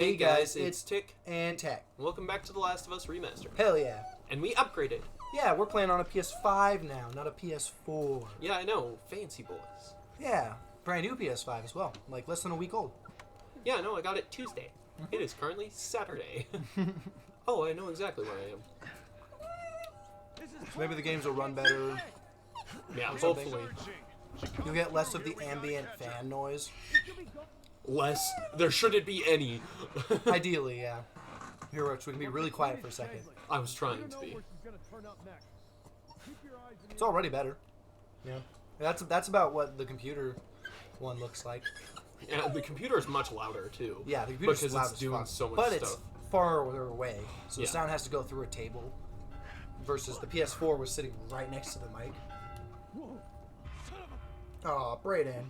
Hey guys, it's Tick. And Tech. Welcome back to The Last of Us Remastered. Hell yeah. And we upgraded. Yeah, we're playing on a PS5 now, not a PS4. Yeah, I know. Fancy boys. Yeah, brand new PS5 as well, like less than a week old. Yeah, I know. I got it Tuesday. It is currently Saturday. Oh, I know exactly where I am. So maybe the games will run better. Yeah, Or something. hopefully. You'll get less of the ambient fan noise. Less. There shouldn't be any. Ideally, yeah. Here, Rich, we can be really quiet for a second. I was trying to be. It's already better. Yeah. That's about what the computer one looks like. Yeah, the computer is much louder, too. Yeah, the computer's because loud it's as doing fuck. so much but stuff. it's farther away, so Yeah. the sound has to go through a table. Versus the PS4 was sitting right next to the mic. Aw, Brayden.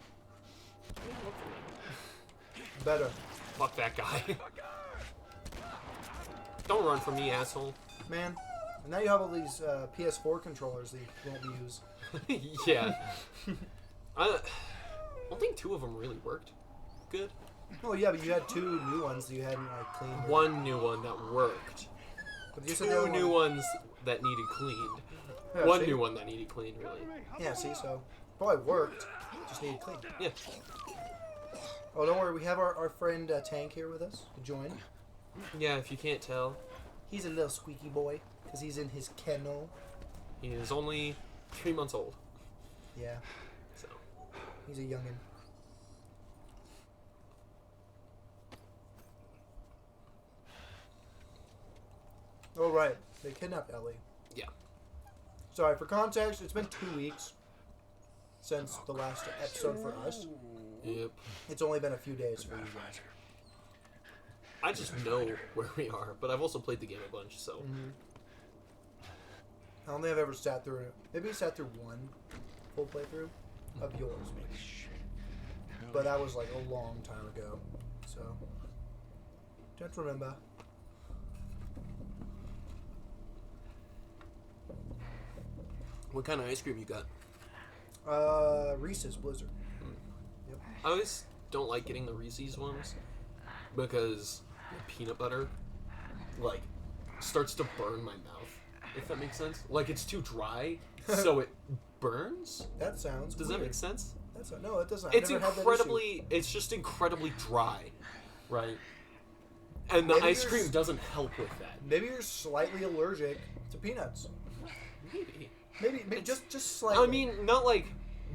Better. Fuck that guy. Don't run from me, asshole. Man. And now you have all these PS4 controllers that you won't use. Yeah. I don't think two of them really worked good. Oh yeah, but you had two new ones that you hadn't like cleaned. One new one that worked. But you said the Two other new one... ones that needed cleaned. Yeah, One see? new one that needed cleaned, really. Yeah, see, so probably worked. Just needed clean. Yeah. Oh, don't worry, we have our friend Tank here with us to join. Yeah, if you can't tell, He's a little squeaky boy because he's in his kennel. he is only 3 months old. Yeah, So, he's a youngin. Oh right, they kidnapped Ellie. yeah. Sorry, for context, it's been 2 weeks since the last episode for us. Yep. It's only been a few days for you guys. I just know where we are, but I've also played the game a bunch, so. I don't think I've ever sat through it. Maybe I sat through one full playthrough of yours, maybe. But that was like a long time ago, so don't remember. What kind of ice cream you got? Reese's Blizzard. I always don't like getting the Reese's ones because the peanut butter, like, starts to burn my mouth, if that makes sense. Like, it's too dry, so it burns? That sounds Does weird. that make sense? No, it doesn't. It's I never had that incredibly, it's just incredibly dry, right? And the Maybe ice you're cream s- doesn't help with that. issue. Maybe you're slightly allergic to peanuts. Maybe. Maybe just slightly. I mean, not like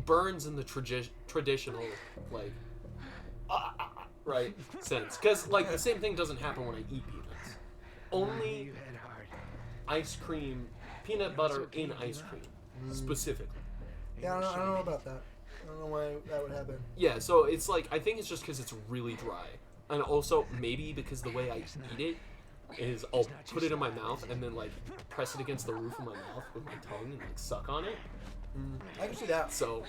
burns in the traditional, like, right, sense. Because, like, the same thing doesn't happen when I eat peanuts. Only ice cream, peanut butter in ice cream, specifically. Yeah, I don't know about that. I don't know why that would happen. Yeah, so it's like, I think it's just because it's really dry. And also, maybe because the way I eat it is I'll put it in my mouth and then, like, press it against the roof of my mouth with my tongue and, like, suck on it. I can see that. So,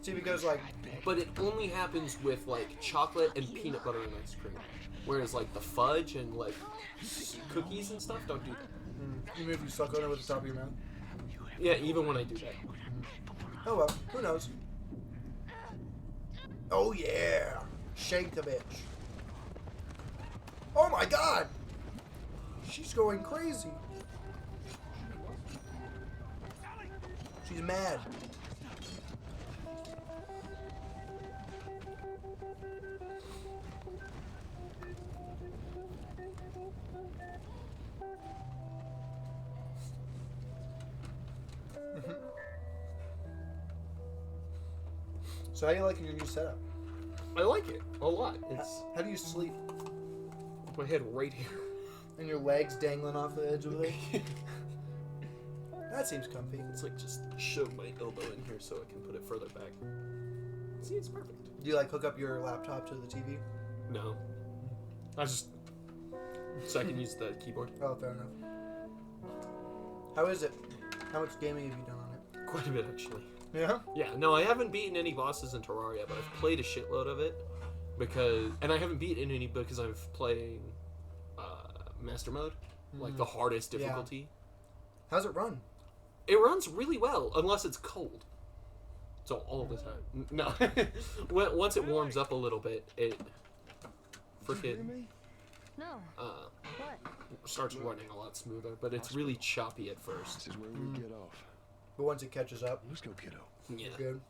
See, because like, but it only happens with, like, chocolate and peanut butter and ice cream. Whereas, like, the fudge and, like, cookies and stuff don't do that. even if you suck on it with the top of your mouth. Yeah, even when I do that. Oh well, who knows? Oh yeah, shake the bitch. Oh my god, she's going crazy. She's mad. So how do you liking your new setup? I like it a lot. It's How do you sleep? my head right here. And your legs dangling off the edge of it? That seems comfy. It's like just shove my elbow in here so I can put it further back. See, it's perfect. Do you like hook up your laptop to the TV? No. I just... So I can use the keyboard. Oh, fair enough. How is it? How much gaming have you done on it? Quite a bit, actually. Yeah? Yeah, no, I haven't beaten any bosses in Terraria, but I've played a shitload of it. Because... And I haven't beaten any because I'm playing Master Mode. Like, the hardest Yeah. difficulty. How's it run? It runs really well, unless it's cold. So all the time. No. Once it warms up a little bit, it freaking No. What? starts running a lot smoother, but it's really choppy at first. This is where we get off. But once it catches up, Let's go, kiddo. Yeah. it's good.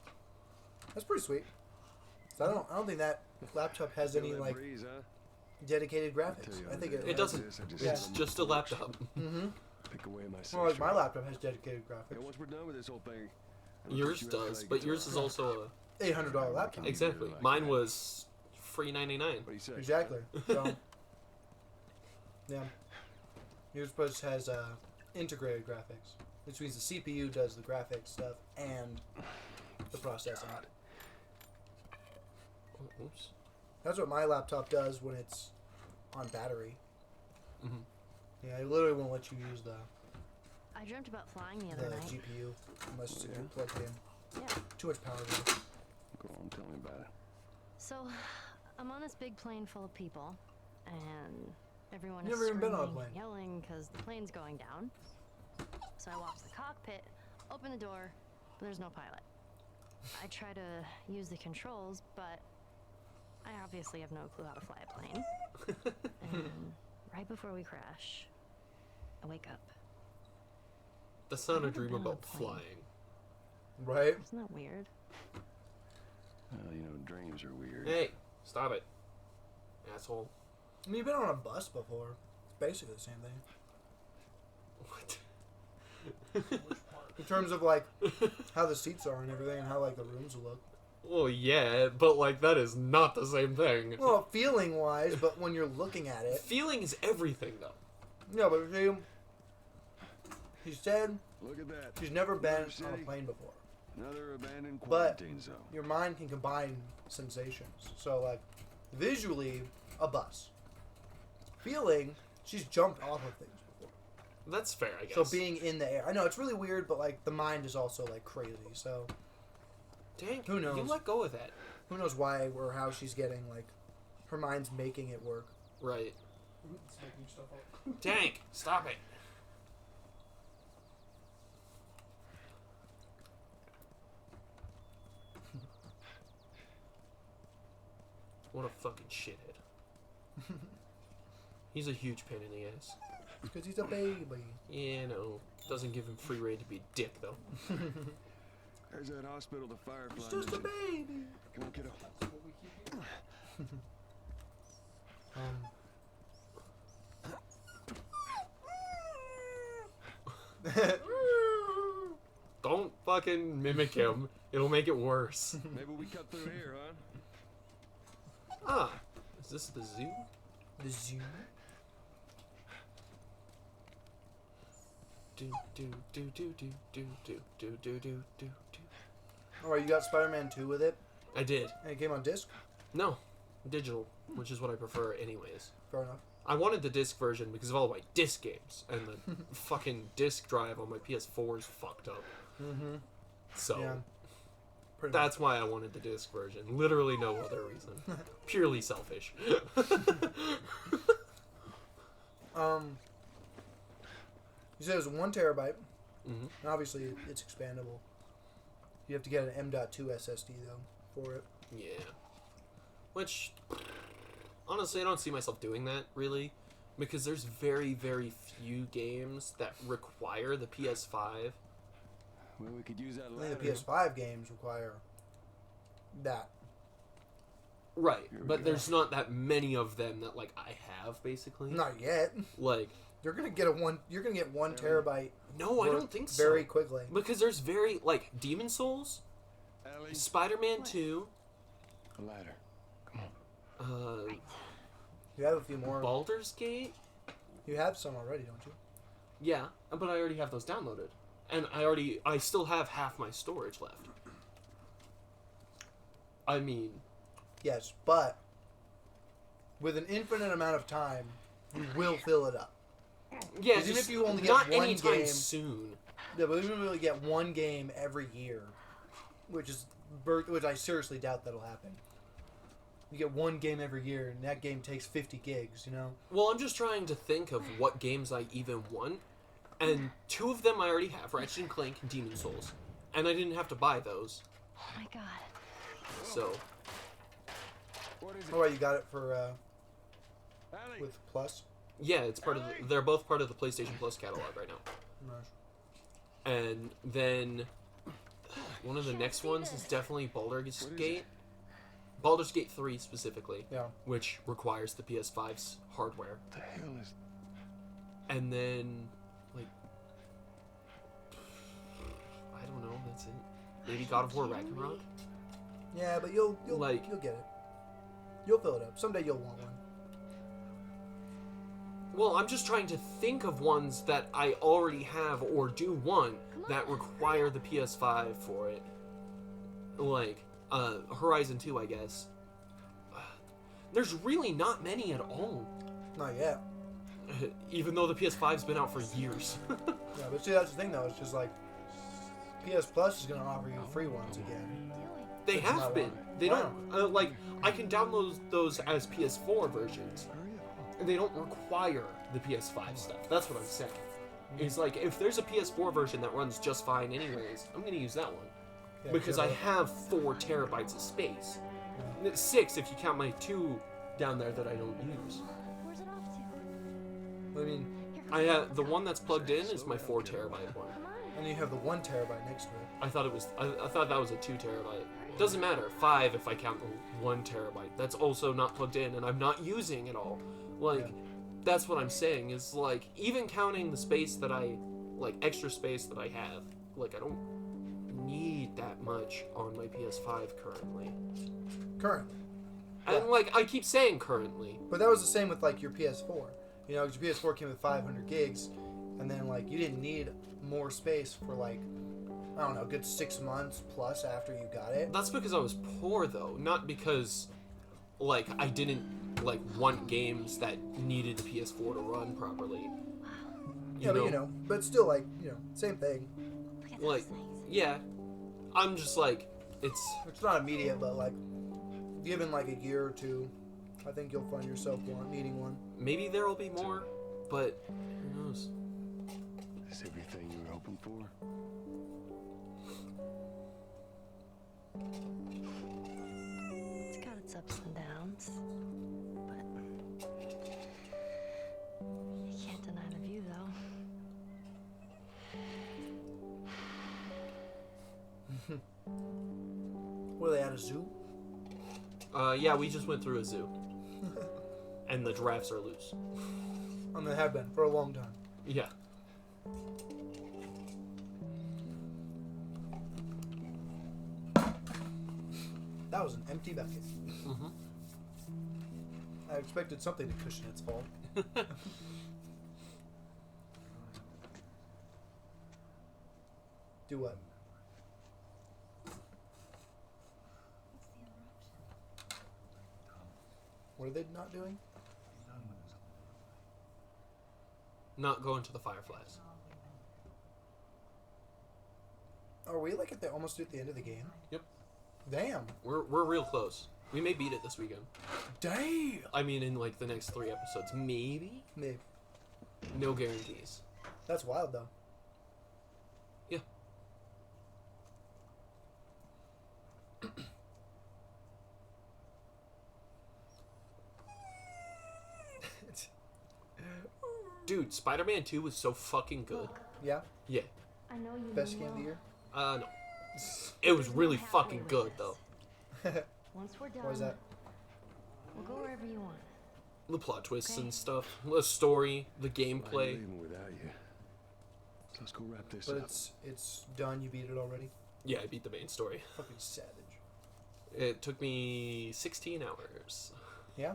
That's pretty sweet. So I don't think that laptop has any Feel that like breeze, huh? dedicated Tell graphics. you I think other It day, doesn't. I just It's sit on just my a porch, laptop. Mm-hmm. Pick away my Well, like my substrate. laptop has dedicated And graphics. once we're done with this whole thing, I'm gonna Yours teach you how to does, play but yours is guitar. also $800 laptop. a exactly. Like Mine that. was free 99. What do you say? Exactly. So, yeah. Yours plus has integrated graphics, which means the CPU does the graphics stuff and the processing. Oh, oops. That's what my laptop does when it's on battery. Mhm. Yeah, it literally won't let you use the I dreamt about flying the other night. GPU unless it's Yeah. plugged in. Yeah. Too much power. Though. Go on, tell me about it. So, I'm on this big plane full of people, and everyone You've is never even been on a screaming, plane. yelling because the plane's going down. So I walk to the cockpit, open the door, but there's no pilot. I try to use the controls, but I obviously have no clue how to fly a plane. And right before we crash, I wake up. That's not a never dream been on a about plane. flying. Right? Isn't that weird? You know, dreams are weird. Hey, stop it, asshole. I mean, you've been on a bus before. It's basically the same thing. What? In terms of like how the seats are and everything and how like the rooms look. Well, yeah, but like that is not the same thing. Well, feeling wise, but when you're looking at it. Feeling is everything, though. No, but see, she said Look at that. she's never been Another on city. a plane before. Another abandoned But- quarantine zone. Your mind can combine sensations. So, like, visually, a bus. Feeling, she's jumped off of things before. That's fair, I guess. So being in the air. I know, it's really weird, but, like, the mind is also, like, crazy. So, Dang, Who knows? You let go of that. who knows why or how she's getting, like, her mind's making it work. Right. It's making stuff up. Dang, stop it. What a fucking shithead. He's a huge pain in the ass. Because he's a baby. Yeah, no. Doesn't give him free reign to be a dick, though. There's that hospital the Firefly It's just a mentioned. baby. Come on, kiddo. Don't fucking mimic him. It'll make it worse. Maybe we cut through here, huh? Ah, is this the zoo? The zoo. Do do do do do do do do do do do do. Alright, you got Spider-Man 2 with it, I did. and it came on disc. No, digital, which is what I prefer, anyways. Fair enough. I wanted the disc version because of all my disc games, and the fucking disc drive on my PS4 is fucked up. Mm-hmm. So Yeah. Pretty that's why I wanted the disc version. Literally no other reason. Purely selfish. much. You said it was 1 terabyte. Mhm. And obviously, it's expandable. You have to get an M.2 SSD though for it. Yeah. Which, honestly, I don't see myself doing that, really. Because there's very, very few games that require the PS5. Well, we could use that I ladder. think the PS5 games require that. Right, Here we but go. there's not that many of them that, like, I have, basically. Not yet. Like, You're gonna get You're gonna get 1 terabyte. no, I worth don't think so. Very quickly. Because there's very, like, Demon Souls, Ellie, Spider-Man What? 2, a ladder. Come on. You have a few more. Baldur's Gate. You have some already, don't you? Yeah, but I already have those downloaded. And I still have half my storage left. I mean, Yes, but with an infinite amount of time, you will fill it up. yeah, Even just if you only get not one anytime game- soon. Yeah, but even if you get one game every year, which I seriously doubt that'll happen. You get one game every year, and that game takes 50 gigs. You know. Well, I'm just trying to think of what games I even want, and 2 of them I already have: Ratchet and Clank and Demon Souls, and I didn't have to buy those. Oh my god. So What is it? Oh, right, you got it for with Plus. Yeah, it's part of. They're both part of the PlayStation Plus catalog right now. Nice. And then one of the next ones is definitely Baldur's Gate. Baldur's Gate 3 specifically, Yeah. which requires the PS5's hardware. What the hell is... And then, like, I don't know, that's it. Maybe God of War Ragnarok? Yeah, but you'll Like- you'll get it. You'll fill it up. Someday you'll want one. Well, I'm just trying to think of ones that I already have or do want that require the PS5 for it. Like, Horizon 2, I guess. There's really not many at all. Not yet. Even though the PS5's been out for years. Yeah, but see, that's the thing though. It's just like PS Plus is gonna offer you free ones again. They It's have not been. one. They Wow. don't, like, I can download those as PS4 versions. They don't require the PS5 stuff. That's what I'm saying. It's like, if there's a PS4 version that runs just fine anyways, I'm gonna use that one. Yeah, Because I yeah, have 4 terabytes of space. 6 if you count my 2 down there that I don't use. Where's it off to? I mean, I have, the one that's plugged in is my 4 terabyte one. Come on. and you have the 1 terabyte next to it. I thought it was, I thought that was a 2 terabyte. Doesn't matter, 5 if I count the 1 terabyte. That's also not plugged in and I'm not using it all. Like, Yeah. that's what I'm saying, is like, even counting the space that I, like, extra space that I have, like, I don't need that much on my PS5 currently. Currently. And, like, I keep saying currently. But that was the same with like your PS4. You know, 'cause your PS4 came with 500 gigs, and then like you didn't need more space for like, I don't know, a good 6 months plus after you got it. That's because I was poor, though, not because, like, I didn't, like, want games that needed the PS4 to run properly. Yeah, but you know, but still like, you know, same thing. Look at Like, those things. yeah, I'm just like, it's, It's not immediate, but like, given like a year or two, I think you'll find yourself needing one. maybe there will be more, but who knows? Is everything you were hoping for? It's got its ups and downs, but you can't deny the view, though. Were they at a zoo? Yeah, we just went through a zoo. And the giraffes are loose. I mean, they have been for a long time. Yeah. That was an empty bucket. Mm-hmm. I expected something to cushion its fall. Do what? What are they not doing? Not going to the fireflies. Are we like at the almost at the end of the game? Yep. Damn. We're real close. We may beat it this weekend. Damn. I mean, in like the next 3 episodes, maybe. Maybe. No guarantees. That's wild though. Yeah. Dude, Spider-Man 2 was so fucking good. Yeah. Yeah. I know you Best will. game of the year. No. It was really fucking good though. Once we're done, Why is that? we'll go wherever you want. The plot twists and stuff, the story, the I'm gameplay. leaving without you. So let's go wrap this But up. it's done. You beat it already. Yeah, I beat the main story. Fucking savage. It took me 16 hours. Yeah.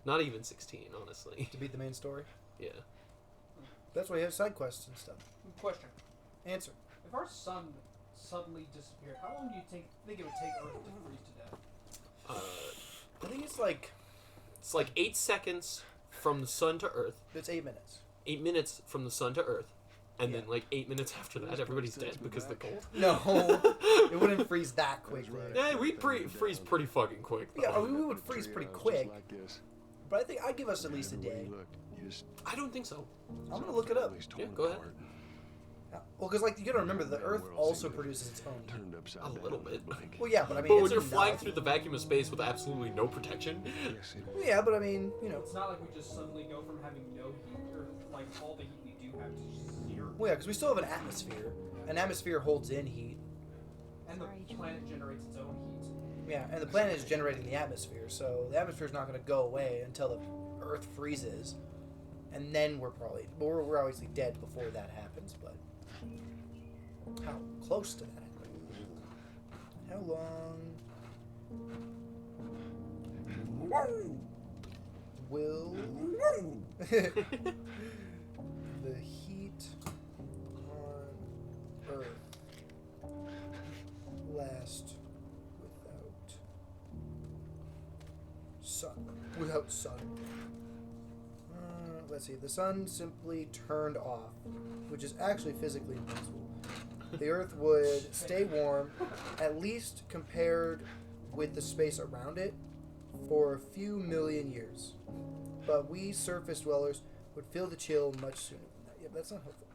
Not even 16, honestly. To beat the main story. Yeah. That's why you have side quests and stuff. Question: Answer. if our sun suddenly disappeared, how long do you think it would take Earth to freeze to death? I think it's like It's like 8 seconds from the sun to Earth, it's 8 minutes. 8 minutes from the sun to Earth, and Yeah. then like 8 minutes after that, everybody's dead because of the cold. No, it wouldn't freeze that quickly. Yeah, we freeze pretty fucking quick. Though. Yeah, I mean, we would freeze pretty quick, Like this. but I think I'd give us at least a day. Look, you just I don't think so. I'm gonna look it up. family's Yeah, torn go ahead. apart. Well, because like you gotta remember, the Man, Earth world also seemed produces its own heat. Turned upside A down little in a bit. blink. Well, yeah, but I mean, But it's when you're flying enough. through the vacuum of space with absolutely no protection, Yes, it Well, yeah, but I mean, you know. It's not like we just suddenly go from having no heat, or like all the heat we do have to just zero. Well, yeah, because we still have an atmosphere. An atmosphere holds in heat. And the planet generates its own heat. Yeah, and the planet is generating the atmosphere, so the atmosphere is not going to go away until the Earth freezes, and then we're obviously dead before that happens. But how close to that? How long will the heat on Earth last without sun? Let's see. The sun simply turned off, which is actually physically impossible. The Earth would stay warm, at least compared with the space around it, for a few million years. But we surface dwellers would feel the chill much sooner than that. Yep, that's not helpful.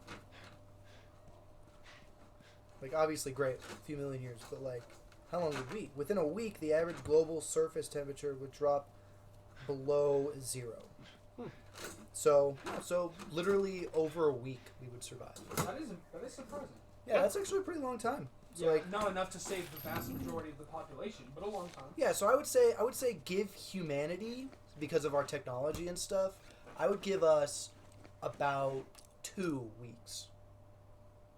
Like, obviously great, a few million years, but like, how long would we? Within a week, the average global surface temperature would drop below 0. So literally over a week we would survive. That is surprising. Yeah, that's actually a pretty long time. So Yeah, like, not enough to save the vast majority of the population, but a long time. yeah, so I would say give humanity, because of our technology and stuff, I would give us about 2 weeks,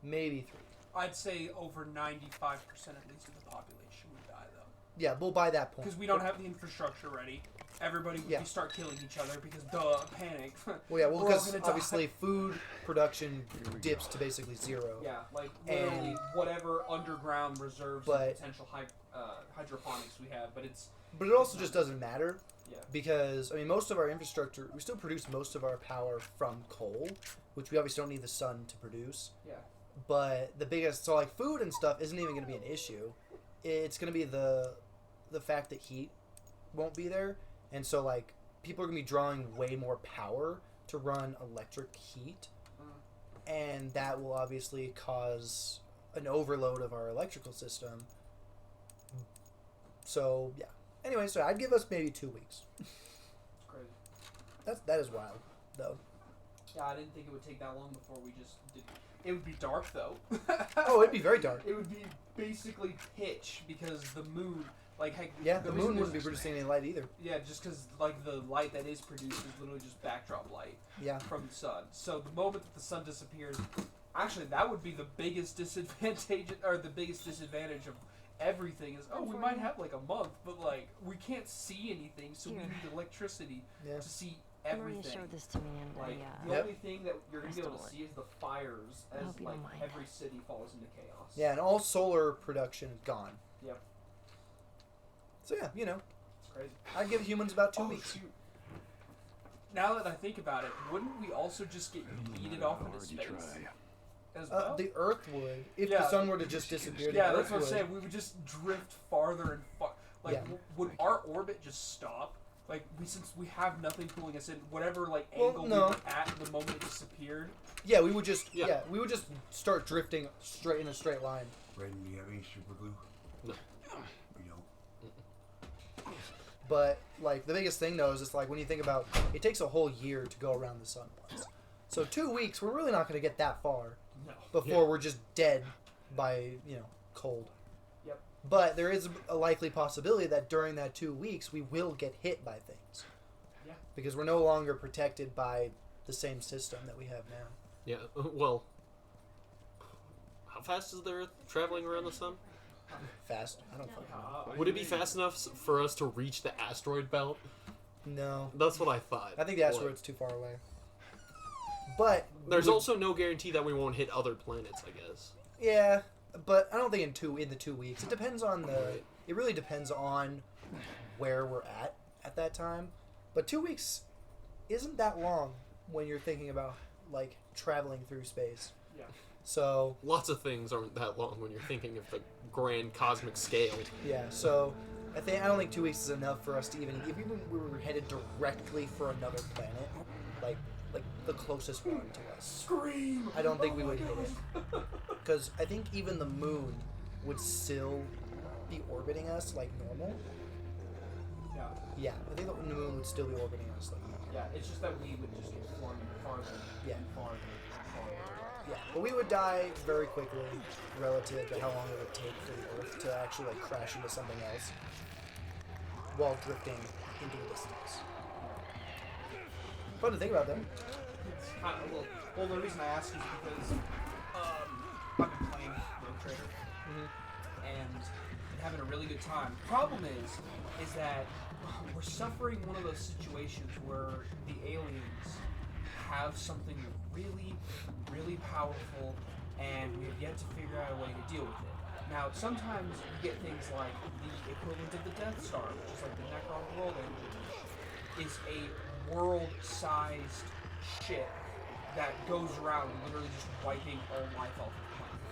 maybe 3. I'd say over 95% at least of the population would die, though. Yeah, we'll by that point. Because we don't have the infrastructure ready. Everybody would Yeah. start killing each other because, panic. Well, yeah, well, We're all because gonna die. obviously food production dips to basically 0. Yeah, like literally And- whatever underground reserves But- and potential hydroponics we have, but it's But it also just doesn't matter. yeah. Because, I mean, most of our infrastructure, we still produce most of our power from coal, which we obviously don't need the sun to produce. Yeah. But the biggest, so like food and stuff isn't even going to be an issue. It's going to be the fact that heat won't be there. And so like people are going to be drawing way more power to run electric heat. And that will obviously cause an overload of our electrical system. So, yeah. Anyway, so I'd give us maybe 2 weeks. It's crazy. That is wild, though. Yeah, I didn't think it would take that long before we just did. It would be dark though. Oh, it'd be very dark. It would be basically pitch because the moon, like, heck, Yeah, the reason moon wouldn't be there's- producing any light either. Yeah, just because like the light that is produced is literally just backdrop light Yeah. from the sun. So the moment that the sun disappears, actually that would be the biggest disadvantage of everything is we might have like a month, but like we can't see anything, so we Here. need electricity Yeah. to see Maria everything. showed this to me, and Like I, the Yep. only thing that you're gonna be able to stole it. see is the fires I as hope you like don't mind. every city falls into chaos. Yeah, and all solar production is gone. Yep. So, yeah, you know, It's crazy. I'd give humans about 2 Oh, weeks. shoot. Now that I think about it, wouldn't we also just get yeeted off into Hard you space try. as well? The Earth would. If Yeah. the sun were to just disappear, Yeah, the that's Earth what I'm would. saying. We would just drift farther and far. Like, Yeah. would our orbit just stop? Like, since we have nothing pulling us in, whatever like Well, angle no. we were at the moment it disappeared. Yeah, we would just Yeah. we would just start drifting straight in a straight line. Brandon, do you have any super glue? No. You don't? But like the biggest thing though is just like when you think about it takes a whole year to go around the sun once. So 2 weeks, we're really not going to get that far No. before Yeah. we're just dead by cold. Yep. But there is a likely possibility that during that 2 weeks we will get hit by things. Yeah. Because we're no longer protected by the same system that we have now. yeah. Well, how fast is the Earth traveling around the sun? Fast. I don't fucking know. Would it be fast enough for us to reach the asteroid belt? No. That's what I thought. I think the asteroid's too far away. But There's would- also no guarantee that we won't hit other planets, I guess. Yeah, but I don't think in the 2 weeks. It depends on the. Right. It really depends on where we're at that time. But 2 weeks isn't that long when you're thinking about like traveling through space. Yeah. So Lots of things aren't that long when you're thinking of the grand cosmic scale. yeah, so I don't think 2 weeks is enough for us to even if we were headed directly for another planet, like the closest one to us. Scream! I don't think we Oh my would hit God. it. Because I think even the moon would still be orbiting us like normal. Yeah. Yeah, I think the moon would still be orbiting us like normal. Yeah, it's just that we would just get flung farther Yeah. and farther and farther. Yeah, but we would die very quickly relative to how long it would take for the Earth to actually like crash into something else while drifting into the distance. Fun to think about, though. It's kind of, well, the reason I ask is because I've been playing Rogue Trader and been having a really good time. Problem is that we're suffering one of those situations where the aliens have something really, really powerful, and we have yet to figure out a way to deal with it. Now, sometimes you get things like the equivalent of the Death Star, which is like the Necron World Engine, is a world-sized ship that goes around literally just wiping all life off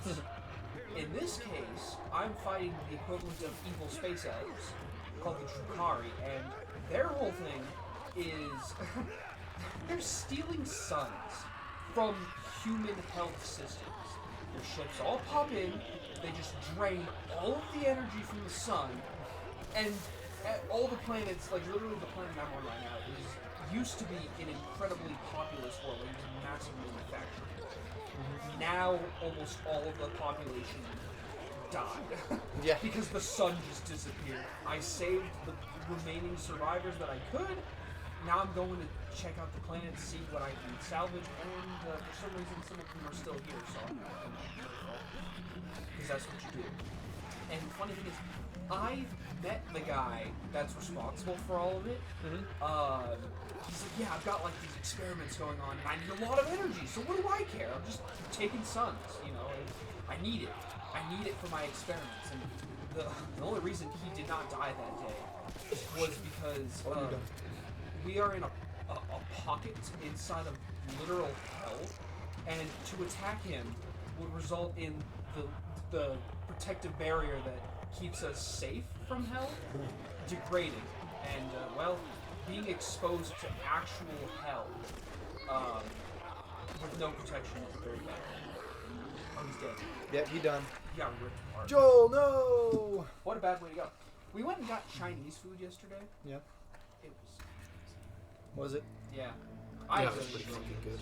the planet. In this case, I'm fighting the equivalent of evil space elves called the Drukari, and their whole thing is they're stealing suns from human health systems. Their ships all pop in, they just drain all of the energy from the sun, and all the planets, like literally the planet I'm on right now, used to be an incredibly populous world, like massive manufacturing. Now almost all of the population died. Yeah. Because the sun just disappeared. I saved the remaining survivors that I could. Now I'm going to check out the planet, see what I can salvage, and for some reason some of them are still here, so I'm not going to because that's what you do. And the funny thing is, I've met the guy that's responsible for all of it. He's like, yeah, I've got like these experiments going on, and I need a lot of energy, so what do I care? I'm just taking suns, you know, and I need it. I need it for my experiments. And the only reason he did not die that day was because we are in a pocket inside of literal hell, and to attack him would result in the protective barrier that keeps us safe from hell degrading, and well, being exposed to actual hell with no protection is very bad. Oh, he's dead. Yep, he done. He got ripped apart. Joel, no! What a bad way to go. We went and got Chinese food yesterday. Yep. It was. Was it? Yeah. Yeah, it really was pretty enjoyed fucking it. good.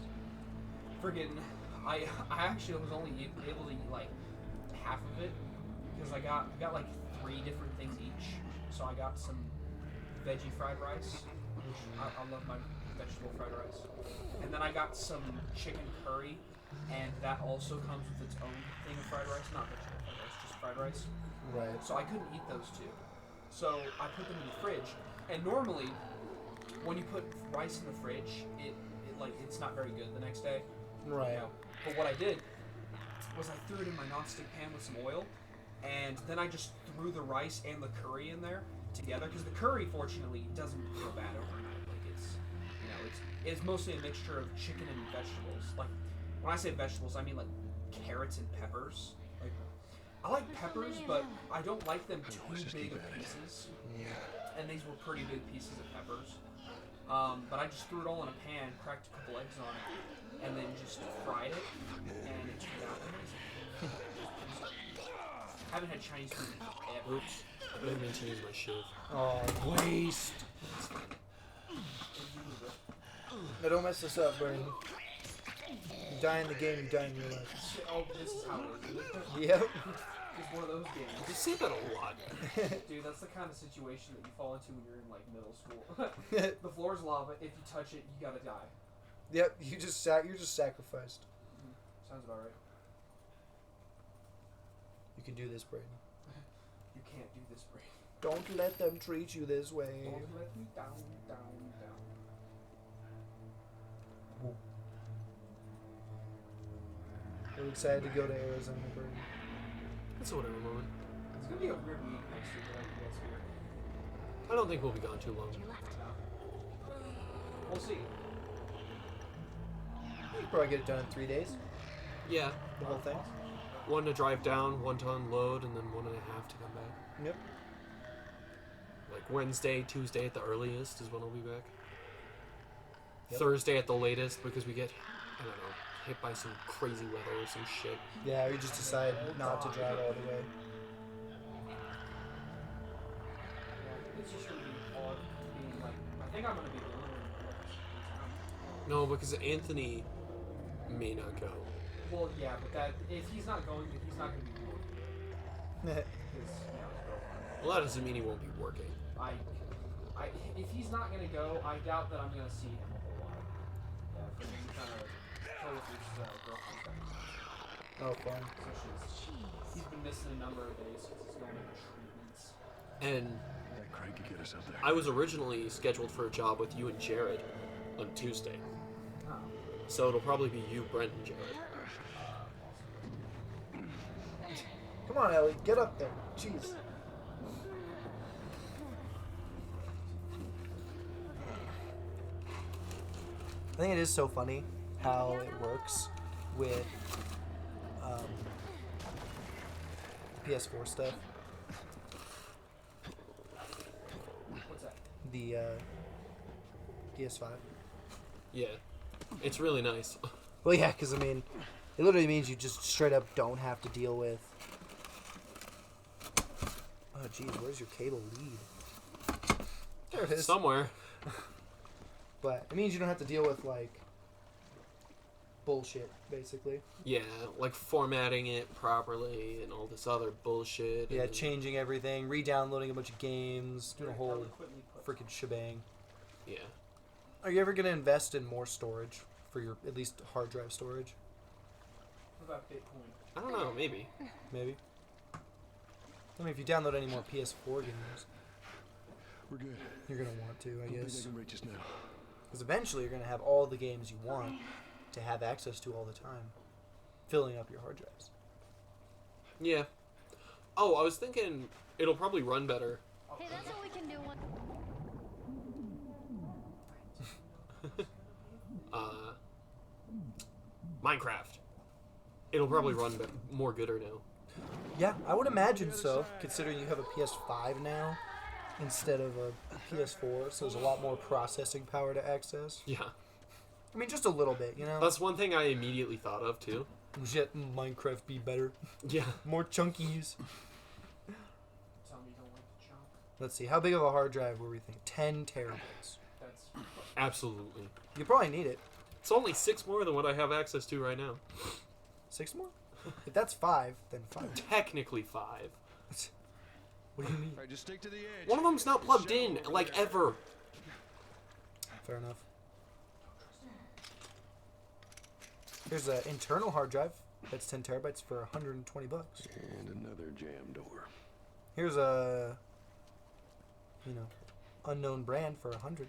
Friggin', I actually was only able to eat like half of it because I got like 3 different things each. So I got some veggie fried rice, which I love my vegetable fried rice, and then I got some chicken curry, and that also comes with its own thing of fried rice, not vegetable fried rice, just fried rice. Right. So I couldn't eat those 2, so I put them in the fridge. And normally, when you put rice in the fridge, it like it's not very good the next day. Right. You know? But what I did was I threw it in my nonstick pan with some oil, and then I just threw the rice and the curry in there together, because the curry, fortunately, doesn't go bad overnight. Like it's mostly a mixture of chicken and vegetables. Like when I say vegetables, I mean like carrots and peppers. Like I like peppers, but I don't like them too big of pieces. And these were pretty big pieces of peppers. But I just threw it all in a pan, cracked a couple eggs on it, and then just fried it, and it turned out amazing. Haven't had Chinese food in forever. Oops. I didn't mean to use my shiv. Oh, waste. No, don't mess this up, Brandon. You die in the game, you die in real life. Oh, this is how it is. Yep. It's one of those games. You say that a lot. Dude, that's the kind of situation that you fall into when you're in like middle school. The floor is lava. If you touch it, you gotta die. Yep, you're just sacrificed. Sounds about right. You can do this, Brayden. You can't do this, Brady. Don't let them treat you this way. Don't let me down, down, down. I'm excited to go to Arizona, Brayden. That's a whatever moment. It's gonna be a weird week next week, but I think that's weird. I don't think we'll be gone too long. We'll see. You can probably get it done in 3 days. Yeah. The whole thing. 1 to drive down, 1 to unload, and then 1.5 to come back. Yep. Like Wednesday, Tuesday at the earliest is when I'll be back. Yep. Thursday at the latest because we get, I don't know, hit by some crazy weather or some shit. Yeah, we just decide not to drive all the way. It's just gonna be hard being like. I think I'm gonna be the only one in town. No, because Anthony may not go. Well, yeah, but that if he's not going, then he's not gonna be working. His girlfriend. Well, that doesn't mean he won't be working. If he's not gonna go, I doubt that I'm gonna see him a whole lot. Yeah, for him to kind of play with his girlfriend. Oh, fun. So he's been missing a number of days because he's going into treatments. And That Craig could get us up there. I was originally scheduled for a job with you and Jared on Tuesday. Oh. So it'll probably be you, Brent, and Jared. Come on, Ellie, get up there. Jeez. I think it is so funny how it works with PS4 stuff. What's that? The PS5. Yeah. It's really nice. Well, yeah, because I mean, it literally means you just straight up don't have to deal with. Oh, geez, where's your cable lead? There it is. Somewhere. But it means you don't have to deal with like bullshit, basically. Yeah, like formatting it properly and all this other bullshit. Yeah, and changing everything, re-downloading a bunch of games, doing a whole Eloquently put. freaking shebang. Yeah. Are you ever gonna invest in more storage for your at least hard drive storage? What about Bitcoin? I don't know, maybe. Maybe. I mean, if you download any more PS4 games, We're good. you're gonna want to, I Don't think they guess. can reach us now. Because eventually you're gonna have all the games you want to have access to all the time, filling up your hard drives. Yeah. Oh, I was thinking it'll probably run better. Hey, that's what we can do when. Minecraft. It'll probably run more gooder now. Yeah, I would imagine so, considering you have a PS5 now instead of a PS4, so there's a lot more processing power to access. Yeah. I mean, just a little bit, you know? That's one thing I immediately thought of, too. Yet Minecraft be better. Yeah. More chunkies. Tell me you don't like to chunk. Let's see, how big of a hard drive were we thinking? 10 terabytes. That's Absolutely. You probably need it. It's only 6 more than what I have access to right now. 6 more? If that's 5, then 5. Technically 5. What do you mean? All right, just stick to the edge. One of them's not plugged in, like, ever. Fair enough. There's an internal hard drive that's 10 terabytes for $120. And another jam door. Here's a, unknown brand for 100.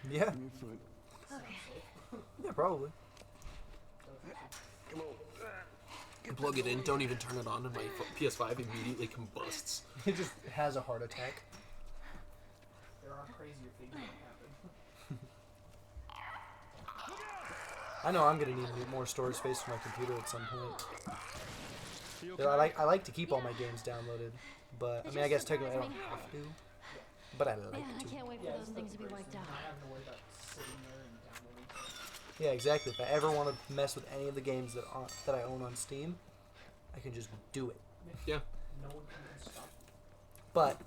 Yeah, In front. yeah, probably. Come on. You plug it in, don't even turn it on, and my PS5 immediately combusts. It just has a heart attack. there are crazier things that happen. I know I'm gonna need more storage space for my computer at some point. You Yeah, I like to keep all my games downloaded, but I mean I guess technically I don't have to, but I Yeah, like I to. can't wait for those things to be wiped out. Not having to worry about sitting there and downloading stuff. Yeah, exactly. If I ever want to mess with any of the games that I own on Steam, I can just do it. Yeah. No one can stop you. But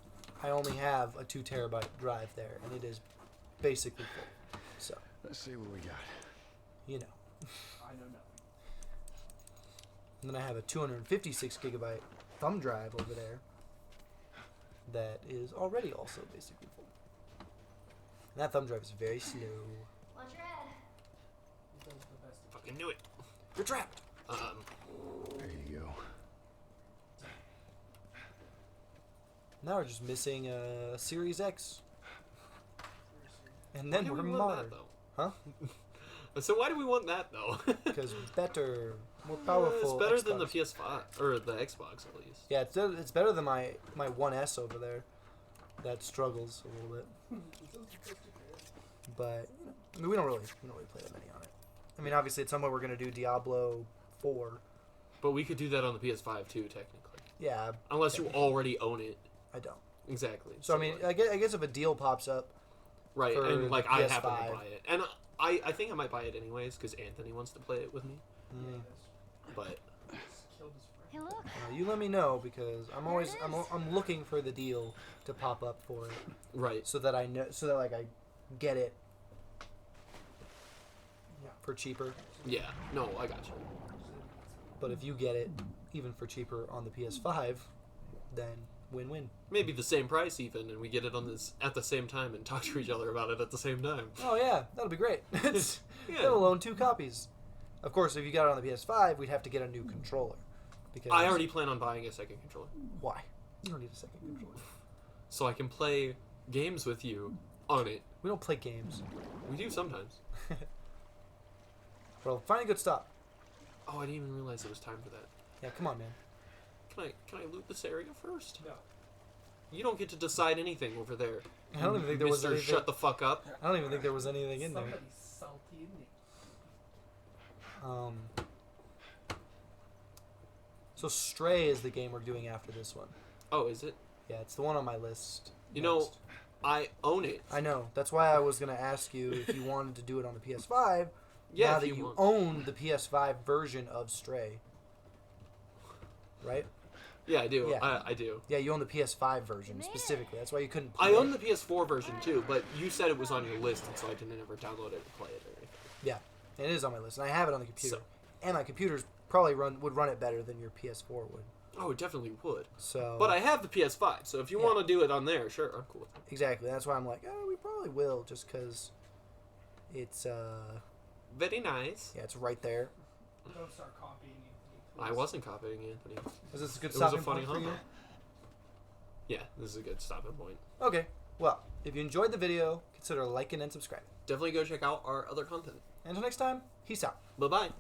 I only have a 2 terabyte drive there, and it is basically full. So Let's see what we got. you know. I know nothing. And then I have a 256 gigabyte thumb drive over there that is already also basically full. And that thumb drive is very slow. Watch your head. He does the best. Fucking knew it. You're trapped. There you go. Now we're just missing a Series X. And then Why do we're we want marred. that, though? Huh? So why do we want that, though? Because better, more powerful. It's better than the Xbox. PS5, or the Xbox, at least. Yeah, it's better than my 1S over there. That struggles a little bit. But I mean, we don't really play that many on it. I mean, obviously at some point we're gonna do Diablo 4. But we could do that on the PS5, too, technically. Yeah, Unless you already own it. I don't. Exactly. So I mean, like, I guess if a deal pops up Right, for and like the I happen PS5. to buy it, and I think I might buy it anyways because Anthony wants to play it with me. Mm. But Just killed his friend. Hey, look. You let me know because I'm looking for the deal to pop up for it right, so that I know like I get it Yeah. for cheaper. yeah, no, I got you. But if you get it even for cheaper on the PS5, then win-win. Maybe the same price even, and we get it on this at the same time and talk to each other about it at the same time. Oh yeah, that'll be great. It's Yeah. That'll own 2 copies. Of course, if you got it on the PS5, we'd have to get a new controller. Because I already plan on buying a second controller why? You don't need a second controller. so I can play games with you on it. We don't play games. We do sometimes. Well, find a good stop. Oh, I didn't even realize it was time for that. Yeah, come on, man. Can I loot this area first? No. You don't get to decide anything over there. I don't even think there was Mister, anything. shut the fuck up. I don't even think there was anything in there. Somebody's salty, isn't he? So Stray is the game we're doing after this one. Oh, is it? Yeah, it's the one on my list. You know, next. I own it. I know. That's why I was gonna ask you if you wanted to do it on the PS5. Yeah, now if that you you want. own the PS5 version of Stray. Right? Yeah, I do. Yeah. I do. Yeah, you own the PS5 version You made it. specifically. That's why you couldn't play I own it. the PS4 version too, but you said it was on your list, and so I didn't ever download it and play it or anything. Yeah, it is on my list, and I have it on the computer. So- And my computer's probably would run it better than your PS4 would. Oh, it definitely would. So, But I have the PS5, so if you Yeah. want to do it on there, sure, I'm cool with it. exactly. That's why I'm like, oh, we probably will, just because it's Very nice. yeah, it's right there. Don't start copying it. I wasn't copying Anthony. Is this a good It was a stopping funny point for you? hump. Yeah, this is a good stopping point. Okay. Well, if you enjoyed the video, consider liking and subscribing. Definitely go check out our other content. Until next time, peace out. Bye bye.